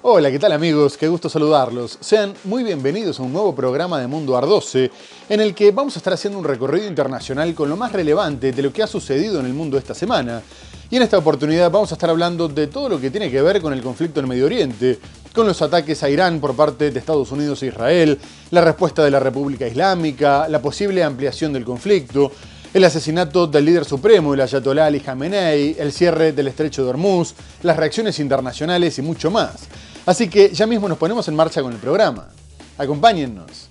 Hola, ¿qué tal amigos? Qué gusto saludarlos. Sean muy bienvenidos a un nuevo programa de Mundo Ar12, en el que vamos a estar haciendo un recorrido internacional con lo más relevante de lo que ha sucedido en el mundo esta semana. Y en esta oportunidad vamos a estar hablando de todo lo que tiene que ver con el conflicto en Medio Oriente, con los ataques a Irán por parte de Estados Unidos e Israel, la respuesta de la República Islámica, la posible ampliación del conflicto, el asesinato del líder supremo, el Ayatolá Ali Khamenei, el cierre del estrecho de Hormuz, las reacciones internacionales y mucho más. Así que ya mismo nos ponemos en marcha con el programa. Acompáñennos.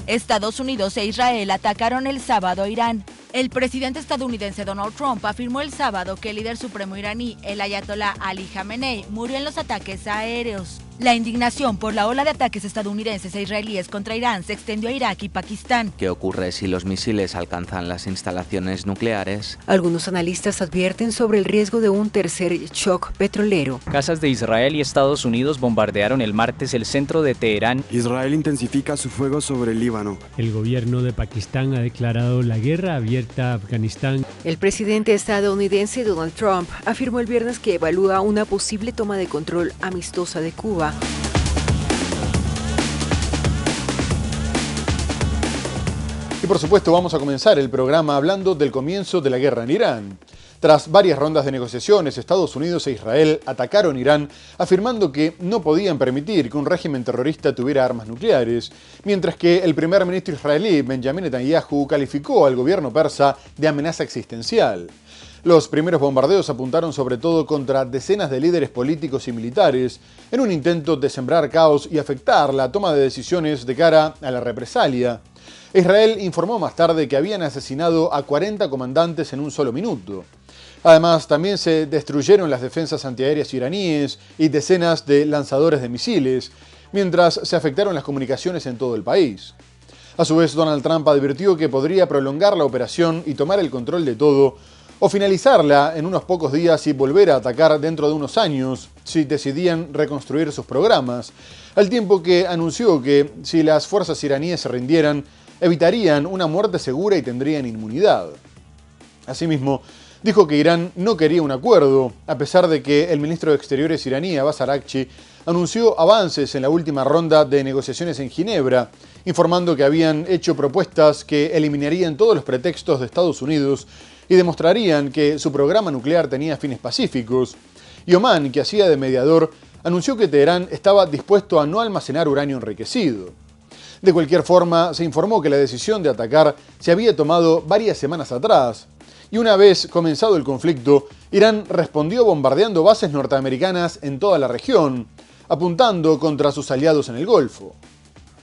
Estados Unidos e Israel atacaron el sábado a Irán. El presidente estadounidense Donald Trump afirmó el sábado que el líder supremo iraní, el Ayatolá Ali Khamenei, murió en los ataques aéreos. La indignación por la ola de ataques estadounidenses e israelíes contra Irán se extendió a Irak y Pakistán. ¿Qué ocurre si los misiles alcanzan las instalaciones nucleares? Algunos analistas advierten sobre el riesgo de un tercer shock petrolero. Casas de Israel y Estados Unidos bombardearon el martes el centro de Teherán. Israel intensifica su fuego sobre el Líbano. El gobierno de Pakistán ha declarado la guerra abierta a Afganistán. El presidente estadounidense Donald Trump afirmó el viernes que evalúa una posible toma de control amistosa de Cuba. Y por supuesto vamos a comenzar el programa hablando del comienzo de la guerra en Irán. Tras varias rondas de negociaciones, Estados Unidos e Israel atacaron Irán afirmando que no podían permitir que un régimen terrorista tuviera armas nucleares, mientras que el primer ministro israelí, Benjamin Netanyahu, calificó al gobierno persa de amenaza existencial. Los primeros bombardeos apuntaron sobre todo contra decenas de líderes políticos y militares en un intento de sembrar caos y afectar la toma de decisiones de cara a la represalia. Israel informó más tarde que habían asesinado a 40 comandantes en un solo minuto. Además, también se destruyeron las defensas antiaéreas iraníes y decenas de lanzadores de misiles, mientras se afectaron las comunicaciones en todo el país. A su vez, Donald Trump advirtió que podría prolongar la operación y tomar el control de todo, o finalizarla en unos pocos días y volver a atacar dentro de unos años si decidían reconstruir sus programas, al tiempo que anunció que si las fuerzas iraníes se rindieran, evitarían una muerte segura y tendrían inmunidad. Asimismo, dijo que Irán no quería un acuerdo, a pesar de que el ministro de Exteriores iraní, Abbas Araghchi, anunció avances en la última ronda de negociaciones en Ginebra, informando que habían hecho propuestas que eliminarían todos los pretextos de Estados Unidos y demostrarían que su programa nuclear tenía fines pacíficos. Y Omán, que hacía de mediador, anunció que Teherán estaba dispuesto a no almacenar uranio enriquecido. De cualquier forma, se informó que la decisión de atacar se había tomado varias semanas atrás, y una vez comenzado el conflicto, Irán respondió bombardeando bases norteamericanas en toda la región, apuntando contra sus aliados en el Golfo.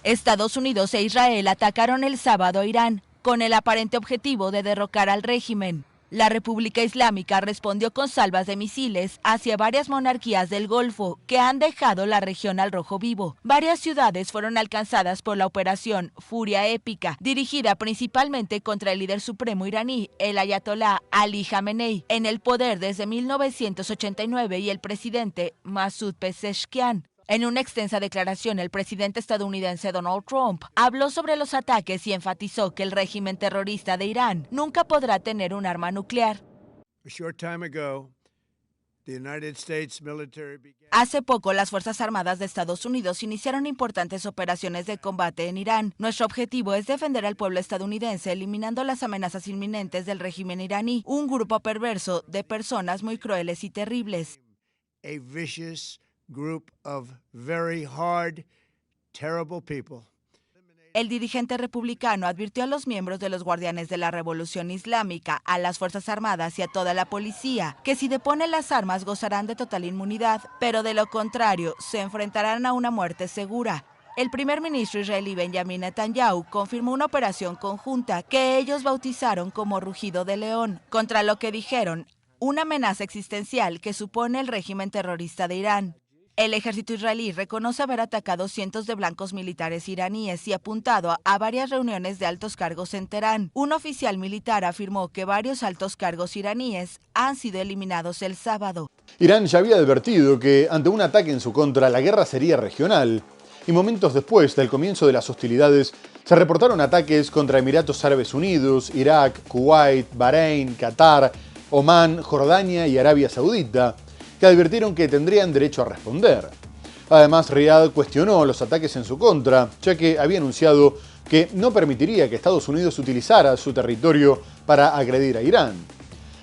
Estados Unidos e Israel atacaron el sábado a Irán, con el aparente objetivo de derrocar al régimen. La República Islámica respondió con salvas de misiles hacia varias monarquías del Golfo que han dejado la región al rojo vivo. Varias ciudades fueron alcanzadas por la operación Furia Épica, dirigida principalmente contra el líder supremo iraní, el Ayatolá Ali Khamenei, en el poder desde 1989, y el presidente Masoud Pezeshkian. En una extensa declaración, el presidente estadounidense Donald Trump habló sobre los ataques y enfatizó que el régimen terrorista de Irán nunca podrá tener un arma nuclear. Hace poco, las Fuerzas Armadas de Estados Unidos iniciaron importantes operaciones de combate en Irán. Nuestro objetivo es defender al pueblo estadounidense, eliminando las amenazas inminentes del régimen iraní, un grupo perverso de personas muy crueles y terribles. Group of very hard, terrible people. El dirigente republicano advirtió a los miembros de los Guardianes de la Revolución Islámica, a las Fuerzas Armadas y a toda la policía que si deponen las armas gozarán de total inmunidad, pero de lo contrario se enfrentarán a una muerte segura. El primer ministro israelí Benjamin Netanyahu confirmó una operación conjunta que ellos bautizaron como Rugido de León, contra lo que dijeron una amenaza existencial que supone el régimen terrorista de Irán. El ejército israelí reconoce haber atacado cientos de blancos militares iraníes y apuntado a varias reuniones de altos cargos en Teherán. Un oficial militar afirmó que varios altos cargos iraníes han sido eliminados el sábado. Irán ya había advertido que ante un ataque en su contra la guerra sería regional, y momentos después del comienzo de las hostilidades se reportaron ataques contra Emiratos Árabes Unidos, Irak, Kuwait, Bahrein, Qatar, Omán, Jordania y Arabia Saudita, que advirtieron que tendrían derecho a responder. Además, Riad cuestionó los ataques en su contra, ya que había anunciado que no permitiría que Estados Unidos utilizara su territorio para agredir a Irán.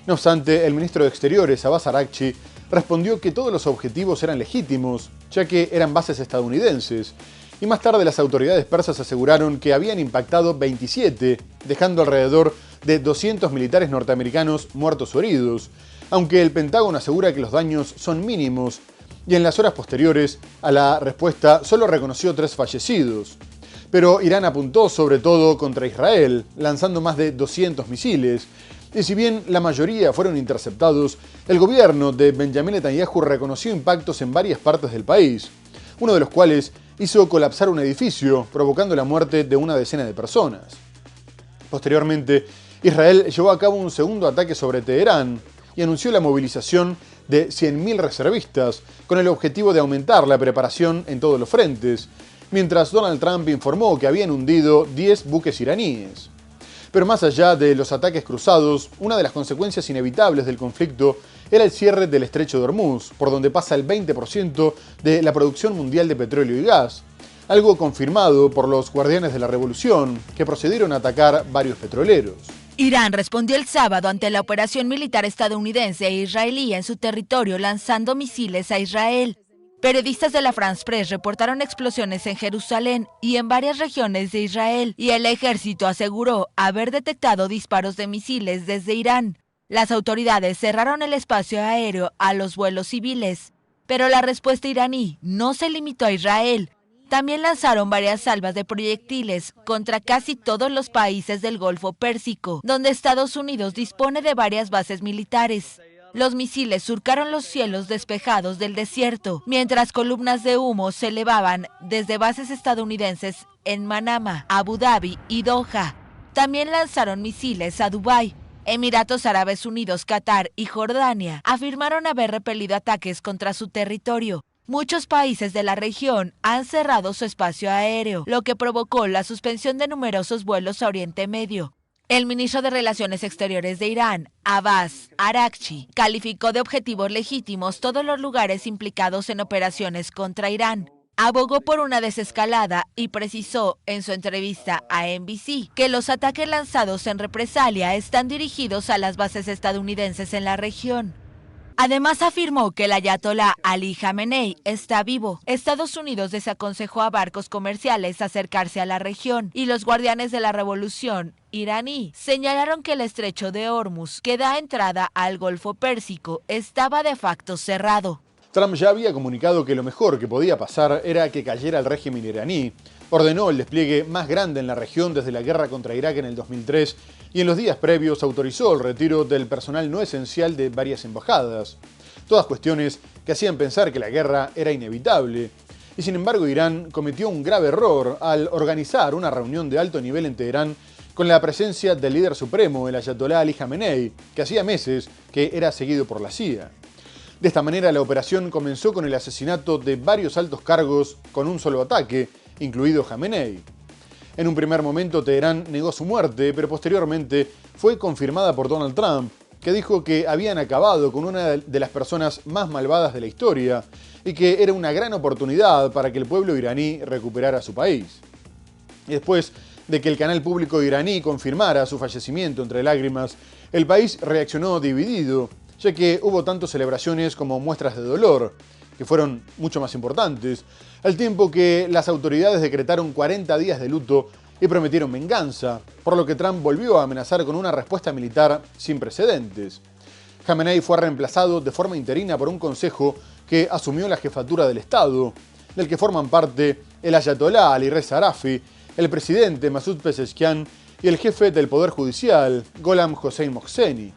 No obstante, el ministro de Exteriores, Abbas Araghchi, respondió que todos los objetivos eran legítimos, ya que eran bases estadounidenses, y más tarde las autoridades persas aseguraron que habían impactado 27, dejando alrededor de 200 militares norteamericanos muertos o heridos, aunque el Pentágono asegura que los daños son mínimos, y en las horas posteriores a la respuesta solo reconoció 3 fallecidos. Pero Irán apuntó sobre todo contra Israel, lanzando más de 200 misiles, y si bien la mayoría fueron interceptados, el gobierno de Benjamin Netanyahu reconoció impactos en varias partes del país, uno de los cuales hizo colapsar un edificio, provocando la muerte de una decena de personas. Posteriormente, Israel llevó a cabo un segundo ataque sobre Teherán y anunció la movilización de 100.000 reservistas, con el objetivo de aumentar la preparación en todos los frentes, mientras Donald Trump informó que habían hundido 10 buques iraníes. Pero más allá de los ataques cruzados, una de las consecuencias inevitables del conflicto era el cierre del estrecho de Hormuz, por donde pasa el 20% de la producción mundial de petróleo y gas, algo confirmado por los guardianes de la revolución, que procedieron a atacar varios petroleros. Irán respondió el sábado ante la operación militar estadounidense e israelí en su territorio lanzando misiles a Israel. Periodistas de la France Press reportaron explosiones en Jerusalén y en varias regiones de Israel, y el ejército aseguró haber detectado disparos de misiles desde Irán. Las autoridades cerraron el espacio aéreo a los vuelos civiles, pero la respuesta iraní no se limitó a Israel. También lanzaron varias salvas de proyectiles contra casi todos los países del Golfo Pérsico, donde Estados Unidos dispone de varias bases militares. Los misiles surcaron los cielos despejados del desierto, mientras columnas de humo se elevaban desde bases estadounidenses en Manama, Abu Dhabi y Doha. También lanzaron misiles a Dubái. Emiratos Árabes Unidos, Qatar y Jordania afirmaron haber repelido ataques contra su territorio. Muchos países de la región han cerrado su espacio aéreo, lo que provocó la suspensión de numerosos vuelos a Oriente Medio. El ministro de Relaciones Exteriores de Irán, Abbas Araghchi, calificó de objetivos legítimos todos los lugares implicados en operaciones contra Irán. Abogó por una desescalada y precisó en su entrevista a NBC que los ataques lanzados en represalia están dirigidos a las bases estadounidenses en la región. Además afirmó que el ayatolá Ali Jamenei está vivo. Estados Unidos desaconsejó a barcos comerciales acercarse a la región y los guardianes de la revolución iraní señalaron que el estrecho de Hormuz, que da entrada al Golfo Pérsico, estaba de facto cerrado. Trump ya había comunicado que lo mejor que podía pasar era que cayera el régimen iraní. Ordenó el despliegue más grande en la región desde la guerra contra Irak en el 2003 y en los días previos autorizó el retiro del personal no esencial de varias embajadas. Todas cuestiones que hacían pensar que la guerra era inevitable. Y sin embargo, Irán cometió un grave error al organizar una reunión de alto nivel en Teherán con la presencia del líder supremo, el ayatolá Ali Jamenei, que hacía meses que era seguido por la CIA. De esta manera, la operación comenzó con el asesinato de varios altos cargos con un solo ataque, incluido Jamenei. En un primer momento, Teherán negó su muerte, pero posteriormente fue confirmada por Donald Trump, que dijo que habían acabado con una de las personas más malvadas de la historia y que era una gran oportunidad para que el pueblo iraní recuperara su país. Y después de que el canal público iraní confirmara su fallecimiento entre lágrimas, el país reaccionó dividido, ya que hubo tanto celebraciones como muestras de dolor, que fueron mucho más importantes, al tiempo que las autoridades decretaron 40 días de luto y prometieron venganza, por lo que Trump volvió a amenazar con una respuesta militar sin precedentes. Jamenei fue reemplazado de forma interina por un consejo que asumió la jefatura del Estado, del que forman parte el ayatolá Ali Reza Arafi, el presidente Masoud Pezeshkian y el jefe del Poder Judicial, Gholam Hossein Mohseni.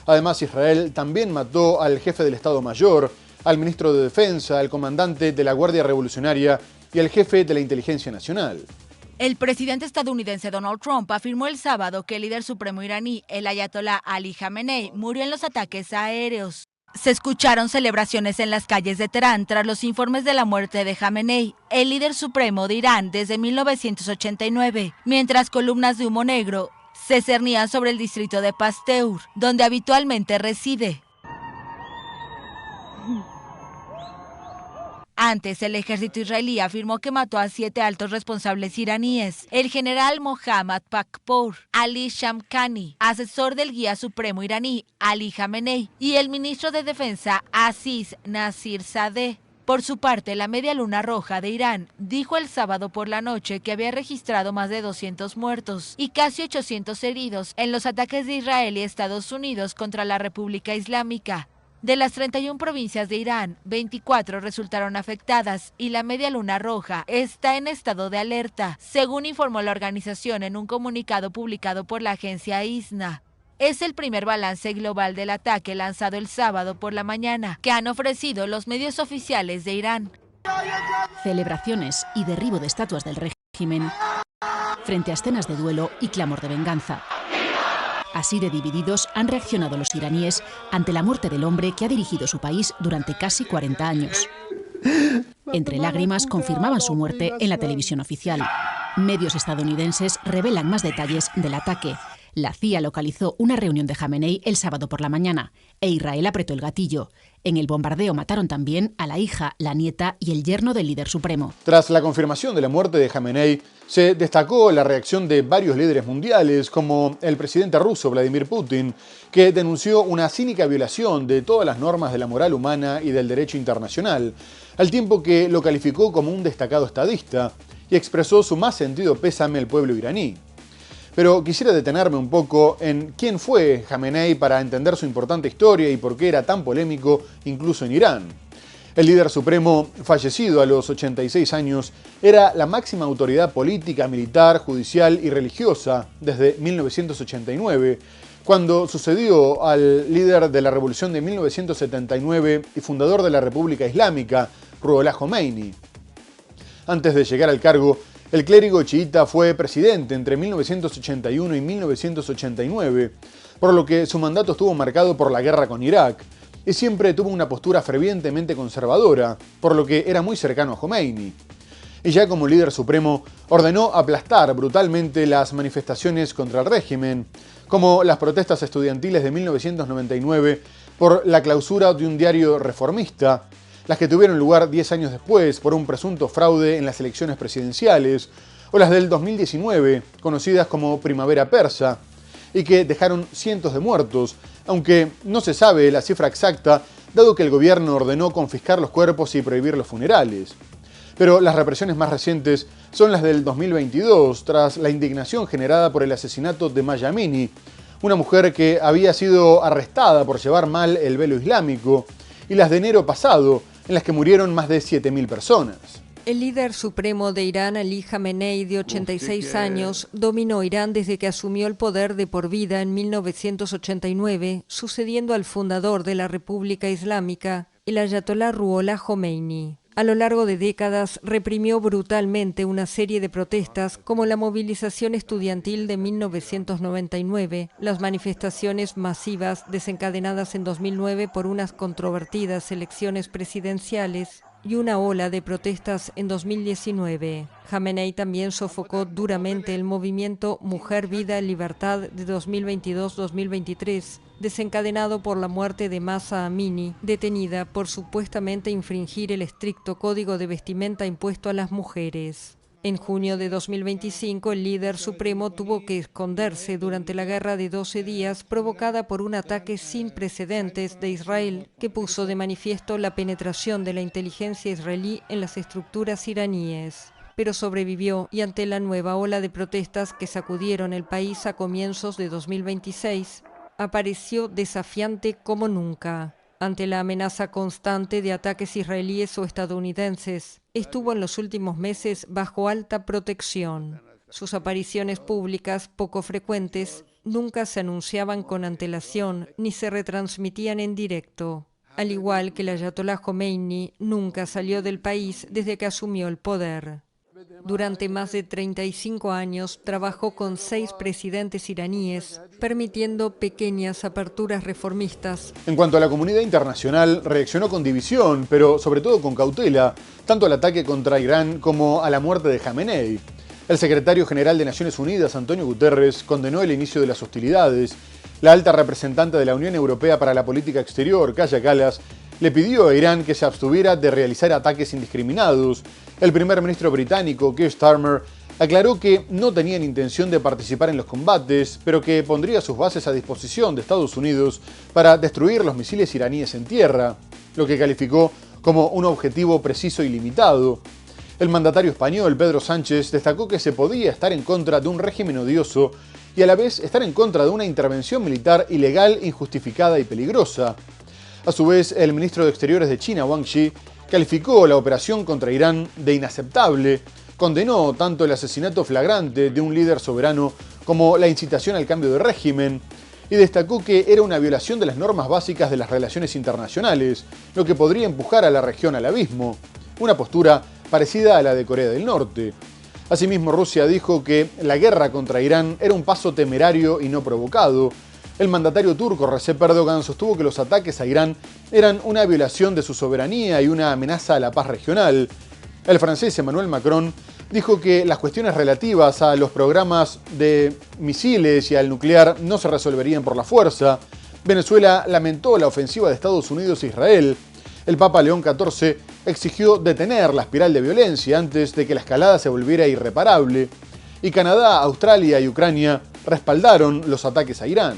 Además, Israel también mató al jefe del Estado Mayor, al ministro de Defensa, al comandante de la Guardia Revolucionaria y al jefe de la Inteligencia Nacional. El presidente estadounidense Donald Trump afirmó el sábado que el líder supremo iraní, el ayatolá Ali Jamenei, murió en los ataques aéreos. Se escucharon celebraciones en las calles de Teherán tras los informes de la muerte de Jamenei, el líder supremo de Irán desde 1989, mientras columnas de humo negro se cernían sobre el distrito de Pasteur, donde habitualmente reside. Antes, el ejército israelí afirmó que mató a 7 altos responsables iraníes: el general Mohammad Pakpour, Ali Shamkhani, asesor del guía supremo iraní Ali Khamenei, y el ministro de Defensa Aziz Nasirzadeh. Por su parte, la Media Luna Roja de Irán dijo el sábado por la noche que había registrado más de 200 muertos y casi 800 heridos en los ataques de Israel y Estados Unidos contra la República Islámica. De las 31 provincias de Irán, 24 resultaron afectadas y la Media Luna Roja está en estado de alerta, según informó la organización en un comunicado publicado por la agencia ISNA. Es el primer balance global del ataque lanzado el sábado por la mañana que han ofrecido los medios oficiales de Irán. Celebraciones y derribo de estatuas del régimen frente a escenas de duelo y clamor de venganza. Así de divididos han reaccionado los iraníes ante la muerte del hombre que ha dirigido su país durante casi 40 años. Entre lágrimas confirmaban su muerte en la televisión oficial. Medios estadounidenses revelan más detalles del ataque. La CIA localizó una reunión de Khamenei el sábado por la mañana e Israel apretó el gatillo. En el bombardeo mataron también a la hija, la nieta y el yerno del líder supremo. Tras la confirmación de la muerte de Khamenei, se destacó la reacción de varios líderes mundiales, como el presidente ruso Vladimir Putin, que denunció una cínica violación de todas las normas de la moral humana y del derecho internacional, al tiempo que lo calificó como un destacado estadista y expresó su más sentido pésame al pueblo iraní. Pero quisiera detenerme un poco en quién fue Khamenei para entender su importante historia y por qué era tan polémico incluso en Irán. El líder supremo, fallecido a los 86 años, era la máxima autoridad política, militar, judicial y religiosa desde 1989, cuando sucedió al líder de la revolución de 1979 y fundador de la República Islámica, Ruhollah Khomeini. Antes de llegar al cargo, el clérigo chiita fue presidente entre 1981 y 1989, por lo que su mandato estuvo marcado por la guerra con Irak, y siempre tuvo una postura fervientemente conservadora, por lo que era muy cercano a Khomeini. Y ya como líder supremo, ordenó aplastar brutalmente las manifestaciones contra el régimen, como las protestas estudiantiles de 1999 por la clausura de un diario reformista, las que tuvieron lugar 10 años después por un presunto fraude en las elecciones presidenciales, o las del 2019, conocidas como Primavera Persa, y que dejaron cientos de muertos, aunque no se sabe la cifra exacta, dado que el gobierno ordenó confiscar los cuerpos y prohibir los funerales. Pero las represiones más recientes son las del 2022, tras la indignación generada por el asesinato de Maya Amini, una mujer que había sido arrestada por llevar mal el velo islámico, y las de enero pasado, en las que murieron más de 7.000 personas. El líder supremo de Irán, Ali Khamenei, de 86 años, dominó Irán desde que asumió el poder de por vida en 1989, sucediendo al fundador de la República Islámica, el ayatolá Ruhollah Khomeini. A lo largo de décadas reprimió brutalmente una serie de protestas como la movilización estudiantil de 1999, las manifestaciones masivas desencadenadas en 2009 por unas controvertidas elecciones presidenciales y una ola de protestas en 2019. Khamenei también sofocó duramente el movimiento Mujer, Vida, Libertad de 2022-2023, desencadenado por la muerte de Mahsa Amini, detenida por supuestamente infringir el estricto código de vestimenta impuesto a las mujeres. En junio de 2025, el líder supremo tuvo que esconderse durante la guerra de 12 días provocada por un ataque sin precedentes de Israel que puso de manifiesto la penetración de la inteligencia israelí en las estructuras iraníes. Pero sobrevivió y ante la nueva ola de protestas que sacudieron el país a comienzos de 2026, apareció desafiante como nunca. Ante la amenaza constante de ataques israelíes o estadounidenses, estuvo en los últimos meses bajo alta protección. Sus apariciones públicas, poco frecuentes, nunca se anunciaban con antelación ni se retransmitían en directo. Al igual que el ayatolá Khomeini, nunca salió del país desde que asumió el poder. Durante más de 35 años trabajó con 6 presidentes iraníes, permitiendo pequeñas aperturas reformistas. En cuanto a la comunidad internacional, reaccionó con división, pero sobre todo con cautela, tanto al ataque contra Irán como a la muerte de Khamenei. El secretario general de Naciones Unidas, Antonio Guterres, condenó el inicio de las hostilidades. La alta representante de la Unión Europea para la Política Exterior, Kaja Kallas, le pidió a Irán que se abstuviera de realizar ataques indiscriminados. El primer ministro británico, Keir Starmer, aclaró que no tenían intención de participar en los combates, pero que pondría sus bases a disposición de Estados Unidos para destruir los misiles iraníes en tierra, lo que calificó como un objetivo preciso y limitado. El mandatario español, Pedro Sánchez, destacó que se podía estar en contra de un régimen odioso y a la vez estar en contra de una intervención militar ilegal, injustificada y peligrosa. A su vez, el ministro de Exteriores de China, Wang Yi, calificó la operación contra Irán de inaceptable, condenó tanto el asesinato flagrante de un líder soberano como la incitación al cambio de régimen y destacó que era una violación de las normas básicas de las relaciones internacionales, lo que podría empujar a la región al abismo, una postura parecida a la de Corea del Norte. Asimismo, Rusia dijo que la guerra contra Irán era un paso temerario y no provocado. El mandatario turco Recep Erdogan sostuvo que los ataques a Irán eran una violación de su soberanía y una amenaza a la paz regional. El francés Emmanuel Macron dijo que las cuestiones relativas a los programas de misiles y al nuclear no se resolverían por la fuerza. Venezuela lamentó la ofensiva de Estados Unidos e Israel. El Papa León XIV exigió detener la espiral de violencia antes de que la escalada se volviera irreparable. Y Canadá, Australia y Ucrania respaldaron los ataques a Irán.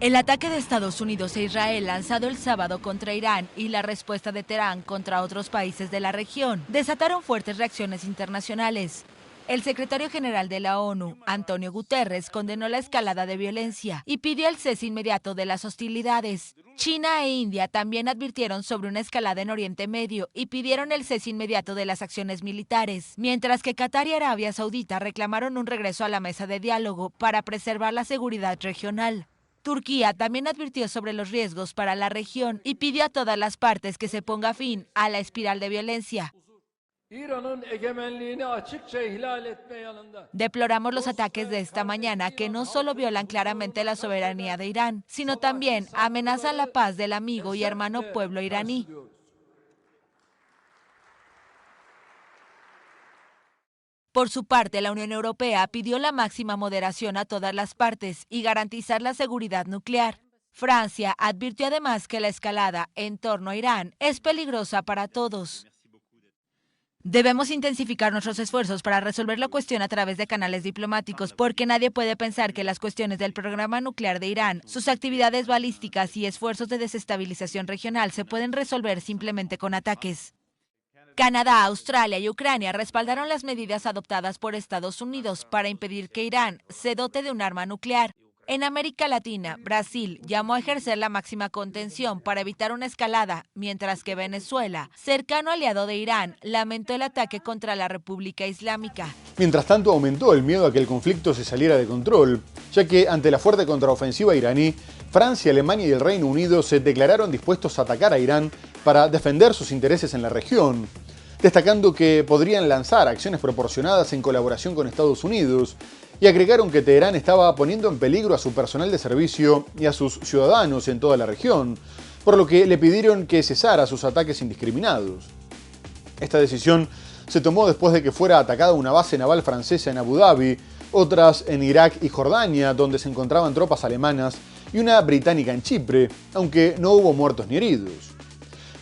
El ataque de Estados Unidos e Israel lanzado el sábado contra Irán y la respuesta de Teherán contra otros países de la región desataron fuertes reacciones internacionales. El secretario general de la ONU, Antonio Guterres, condenó la escalada de violencia y pidió el cese inmediato de las hostilidades. China e India también advirtieron sobre una escalada en Oriente Medio y pidieron el cese inmediato de las acciones militares, mientras que Qatar y Arabia Saudita reclamaron un regreso a la mesa de diálogo para preservar la seguridad regional. Turquía también advirtió sobre los riesgos para la región y pidió a todas las partes que se ponga fin a la espiral de violencia. Deploramos los ataques de esta mañana que no solo violan claramente la soberanía de Irán, sino también amenazan la paz del amigo y hermano pueblo iraní. Por su parte, la Unión Europea pidió la máxima moderación a todas las partes y garantizar la seguridad nuclear. Francia advirtió además que la escalada en torno a Irán es peligrosa para todos. Debemos intensificar nuestros esfuerzos para resolver la cuestión a través de canales diplomáticos, porque nadie puede pensar que las cuestiones del programa nuclear de Irán, sus actividades balísticas y esfuerzos de desestabilización regional se pueden resolver simplemente con ataques. Canadá, Australia y Ucrania respaldaron las medidas adoptadas por Estados Unidos para impedir que Irán se dote de un arma nuclear. En América Latina, Brasil llamó a ejercer la máxima contención para evitar una escalada, mientras que Venezuela, cercano aliado de Irán, lamentó el ataque contra la República Islámica. Mientras tanto, aumentó el miedo a que el conflicto se saliera de control, ya que ante la fuerte contraofensiva iraní, Francia, Alemania y el Reino Unido se declararon dispuestos a atacar a Irán para defender sus intereses en la región, destacando que podrían lanzar acciones proporcionadas en colaboración con Estados Unidos, y agregaron que Teherán estaba poniendo en peligro a su personal de servicio y a sus ciudadanos en toda la región, por lo que le pidieron que cesara sus ataques indiscriminados. Esta decisión se tomó después de que fuera atacada una base naval francesa en Abu Dhabi, otras en Irak y Jordania, donde se encontraban tropas alemanas, y una británica en Chipre, aunque no hubo muertos ni heridos.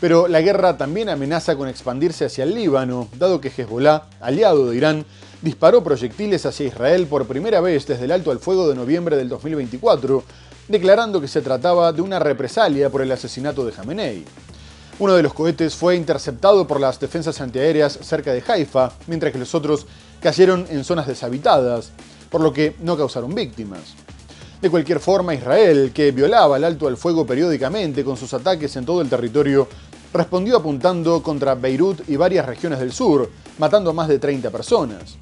Pero la guerra también amenaza con expandirse hacia el Líbano, dado que Hezbollah, aliado de Irán, disparó proyectiles hacia Israel por primera vez desde el alto al fuego de noviembre del 2024, declarando que se trataba de una represalia por el asesinato de Jamenei. Uno de los cohetes fue interceptado por las defensas antiaéreas cerca de Haifa, mientras que los otros cayeron en zonas deshabitadas, por lo que no causaron víctimas. De cualquier forma, Israel, que violaba el alto al fuego periódicamente con sus ataques en todo el territorio, respondió apuntando contra Beirut y varias regiones del sur, matando a más de 30 personas.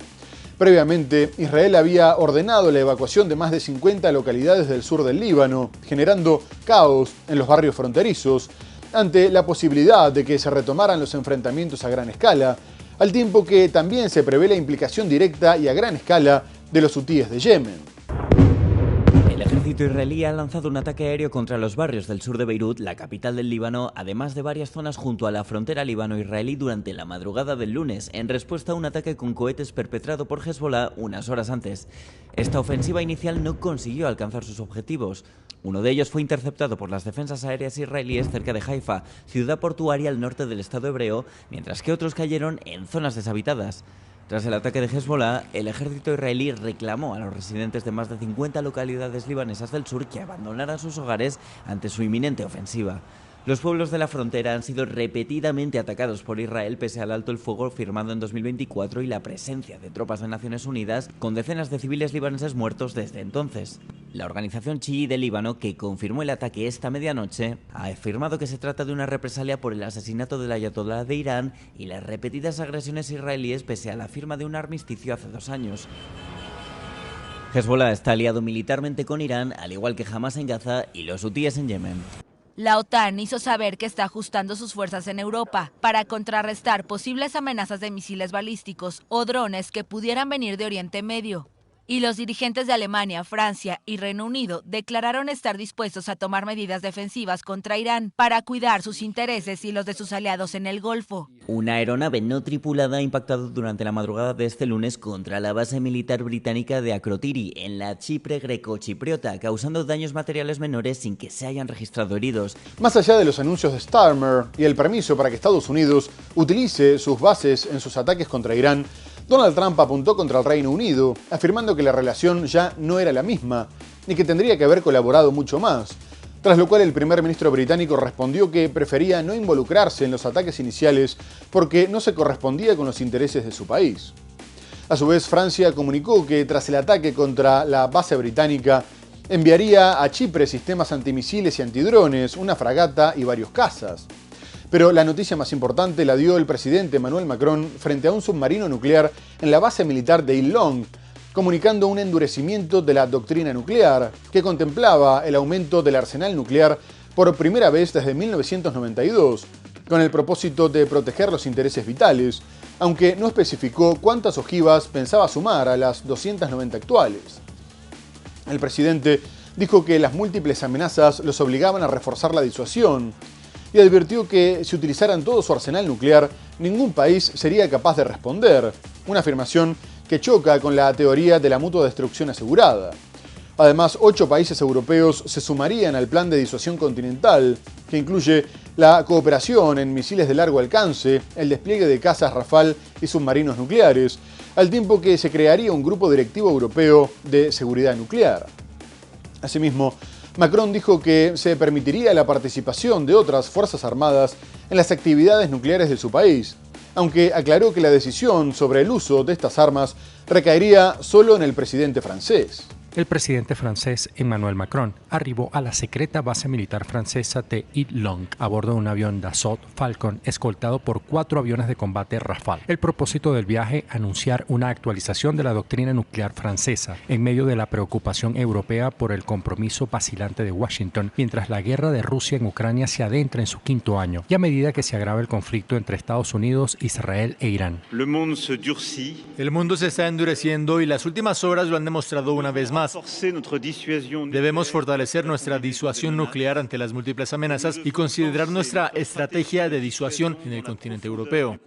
Previamente, Israel había ordenado la evacuación de más de 50 localidades del sur del Líbano, generando caos en los barrios fronterizos, ante la posibilidad de que se retomaran los enfrentamientos a gran escala, al tiempo que también se prevé la implicación directa y a gran escala de los hutíes de Yemen. El ejército ejército israelí ha lanzado un ataque aéreo contra los barrios del sur de Beirut, la capital del Líbano, además de varias zonas junto a la frontera líbano-israelí durante la madrugada del lunes, en respuesta a un ataque con cohetes perpetrado por Hezbollah unas horas antes. Esta ofensiva inicial no consiguió alcanzar sus objetivos. Uno de ellos fue interceptado por las defensas aéreas israelíes cerca de Haifa, ciudad portuaria al norte del Estado hebreo, mientras que otros cayeron en zonas deshabitadas. Tras el ataque de Hezbollah, el ejército israelí reclamó a los residentes de más de 50 localidades libanesas del sur que abandonaran sus hogares ante su inminente ofensiva. Los pueblos de la frontera han sido repetidamente atacados por Israel pese al alto el fuego firmado en 2024 y la presencia de tropas de Naciones Unidas, con decenas de civiles libaneses muertos desde entonces. La organización chií de Líbano, que confirmó el ataque esta medianoche, ha afirmado que se trata de una represalia por el asesinato del ayatolá de Irán y las repetidas agresiones israelíes pese a la firma de un armisticio hace 2 años. Hezbollah está aliado militarmente con Irán, al igual que Hamas en Gaza y los hutíes en Yemen. La OTAN hizo saber que está ajustando sus fuerzas en Europa para contrarrestar posibles amenazas de misiles balísticos o drones que pudieran venir de Oriente Medio. Y los dirigentes de Alemania, Francia y Reino Unido declararon estar dispuestos a tomar medidas defensivas contra Irán para cuidar sus intereses y los de sus aliados en el Golfo. Una aeronave no tripulada ha impactado durante la madrugada de este lunes contra la base militar británica de Akrotiri, en la Chipre greco-chipriota, causando daños materiales menores sin que se hayan registrado heridos. Más allá de los anuncios de Starmer y el permiso para que Estados Unidos utilice sus bases en sus ataques contra Irán, Donald Trump apuntó contra el Reino Unido, afirmando que la relación ya no era la misma, ni que tendría que haber colaborado mucho más, tras lo cual el primer ministro británico respondió que prefería no involucrarse en los ataques iniciales porque no se correspondía con los intereses de su país. A su vez, Francia comunicó que tras el ataque contra la base británica, enviaría a Chipre sistemas antimisiles y antidrones, una fragata y varios cazas. Pero la noticia más importante la dio el presidente Emmanuel Macron frente a un submarino nuclear en la base militar de Île-Longue, comunicando un endurecimiento de la doctrina nuclear que contemplaba el aumento del arsenal nuclear por primera vez desde 1992, con el propósito de proteger los intereses vitales, aunque no especificó cuántas ojivas pensaba sumar a las 290 actuales. El presidente dijo que las múltiples amenazas los obligaban a reforzar la disuasión, y advirtió que si utilizaran todo su arsenal nuclear, ningún país sería capaz de responder, una afirmación que choca con la teoría de la mutua destrucción asegurada. Además, 8 países europeos se sumarían al plan de disuasión continental, que incluye la cooperación en misiles de largo alcance, el despliegue de cazas Rafale y submarinos nucleares, al tiempo que se crearía un grupo directivo europeo de seguridad nuclear. Asimismo, Macron dijo que se permitiría la participación de otras fuerzas armadas en las actividades nucleares de su país, aunque aclaró que la decisión sobre el uso de estas armas recaería solo en el presidente francés. El presidente francés Emmanuel Macron arribó a la secreta base militar francesa de Île-Longue a bordo de un avión Dassault Falcon escoltado por 4 aviones de combate Rafale. El propósito del viaje, anunciar una actualización de la doctrina nuclear francesa en medio de la preocupación europea por el compromiso vacilante de Washington mientras la guerra de Rusia en Ucrania se adentra en su 5º año y a medida que se agrava el conflicto entre Estados Unidos, Israel e Irán. El mundo se está endureciendo y las últimas horas lo han demostrado una vez más. Debemos fortalecer nuestra disuasión nuclear ante las múltiples amenazas y considerar nuestra estrategia de disuasión en el continente europeo.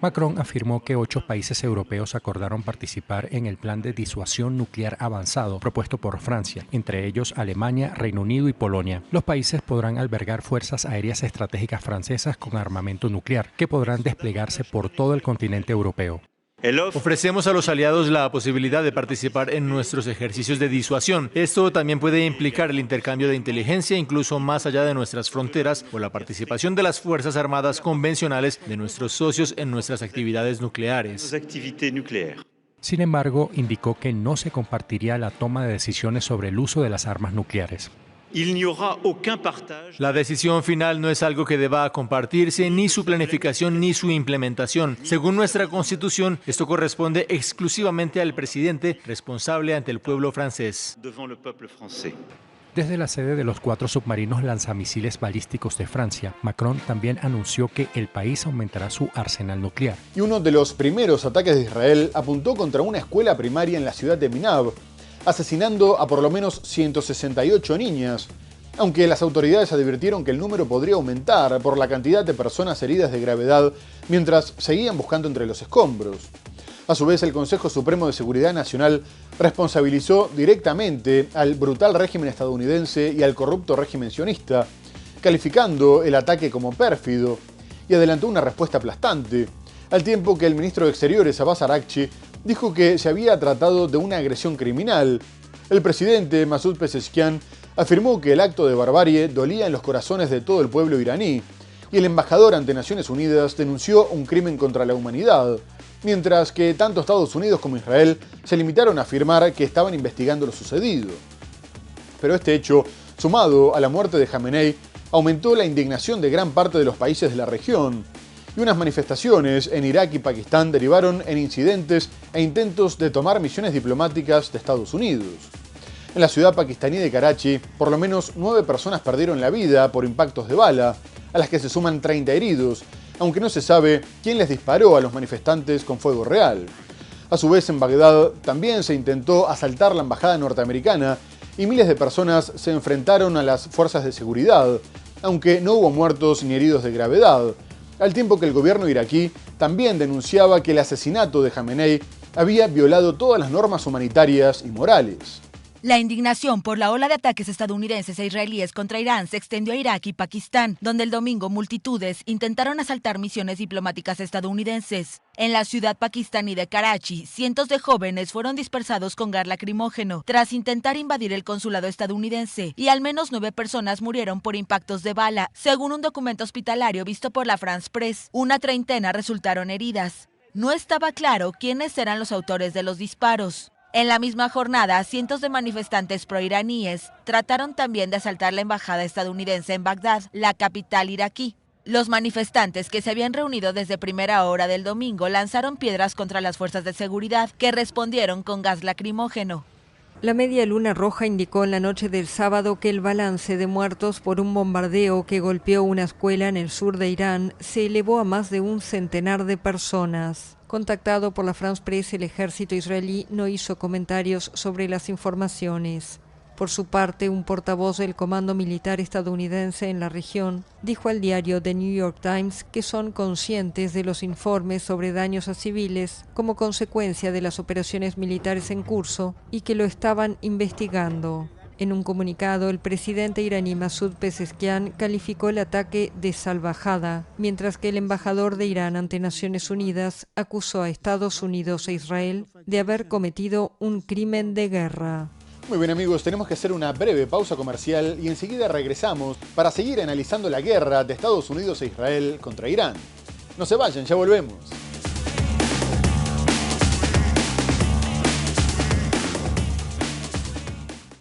Macron afirmó que 8 países europeos acordaron participar en el plan de disuasión nuclear avanzado propuesto por Francia, entre ellos Alemania, Reino Unido y Polonia. Los países podrán albergar fuerzas aéreas estratégicas francesas con armamento nuclear, que podrán desplegarse por todo el continente europeo. Ofrecemos a los aliados la posibilidad de participar en nuestros ejercicios de disuasión. Esto también puede implicar el intercambio de inteligencia incluso más allá de nuestras fronteras o la participación de las Fuerzas Armadas convencionales de nuestros socios en nuestras actividades nucleares. Sin embargo, indicó que no se compartiría la toma de decisiones sobre el uso de las armas nucleares. La decisión final no es algo que deba compartirse, ni su planificación ni su implementación. Según nuestra Constitución, esto corresponde exclusivamente al presidente responsable ante el pueblo francés. Desde la sede de los 4 submarinos lanzamisiles balísticos de Francia, Macron también anunció que el país aumentará su arsenal nuclear. Y uno de los primeros ataques de Israel apuntó contra una escuela primaria en la ciudad de Minab, asesinando a por lo menos 168 niñas, aunque las autoridades advirtieron que el número podría aumentar por la cantidad de personas heridas de gravedad mientras seguían buscando entre los escombros. A su vez, el Consejo Supremo de Seguridad Nacional responsabilizó directamente al brutal régimen estadounidense y al corrupto régimen sionista, calificando el ataque como pérfido, y adelantó una respuesta aplastante, al tiempo que el ministro de Exteriores, Abbas Araghchi, dijo que se había tratado de una agresión criminal. El presidente Masoud Pezeshkian afirmó que el acto de barbarie dolía en los corazones de todo el pueblo iraní, y el embajador ante Naciones Unidas denunció un crimen contra la humanidad, mientras que tanto Estados Unidos como Israel se limitaron a afirmar que estaban investigando lo sucedido. Pero este hecho, sumado a la muerte de Jamenei, aumentó la indignación de gran parte de los países de la región, y unas manifestaciones en Irak y Pakistán derivaron en incidentes e intentos de tomar misiones diplomáticas de Estados Unidos. En la ciudad pakistaní de Karachi, por lo menos 9 personas perdieron la vida por impactos de bala, a las que se suman 30 heridos, aunque no se sabe quién les disparó a los manifestantes con fuego real. A su vez, en Bagdad también se intentó asaltar la embajada norteamericana y miles de personas se enfrentaron a las fuerzas de seguridad, aunque no hubo muertos ni heridos de gravedad, al tiempo que el gobierno iraquí también denunciaba que el asesinato de Jamenei había violado todas las normas humanitarias y morales. La indignación por la ola de ataques estadounidenses e israelíes contra Irán se extendió a Irak y Pakistán, donde el domingo multitudes intentaron asaltar misiones diplomáticas estadounidenses. En la ciudad pakistaní de Karachi, cientos de jóvenes fueron dispersados con gas lacrimógeno tras intentar invadir el consulado estadounidense, y al menos 9 personas murieron por impactos de bala, según un documento hospitalario visto por la France Press. Una treintena resultaron heridas. No estaba claro quiénes eran los autores de los disparos. En la misma jornada, cientos de manifestantes proiraníes trataron también de asaltar la embajada estadounidense en Bagdad, la capital iraquí. Los manifestantes, que se habían reunido desde primera hora del domingo, lanzaron piedras contra las fuerzas de seguridad, que respondieron con gas lacrimógeno. La Media Luna Roja indicó en la noche del sábado que el balance de muertos por un bombardeo que golpeó una escuela en el sur de Irán se elevó a más de un centenar de personas. Contactado por la France Press, el ejército israelí no hizo comentarios sobre las informaciones. Por su parte, un portavoz del Comando Militar estadounidense en la región dijo al diario The New York Times que son conscientes de los informes sobre daños a civiles como consecuencia de las operaciones militares en curso y que lo estaban investigando. En un comunicado, el presidente iraní Masoud Pezeshkian calificó el ataque de salvajada, mientras que el embajador de Irán ante Naciones Unidas acusó a Estados Unidos e Israel de haber cometido un crimen de guerra. Muy bien, amigos, tenemos que hacer una breve pausa comercial y enseguida regresamos para seguir analizando la guerra de Estados Unidos e Israel contra Irán. No se vayan, ya volvemos.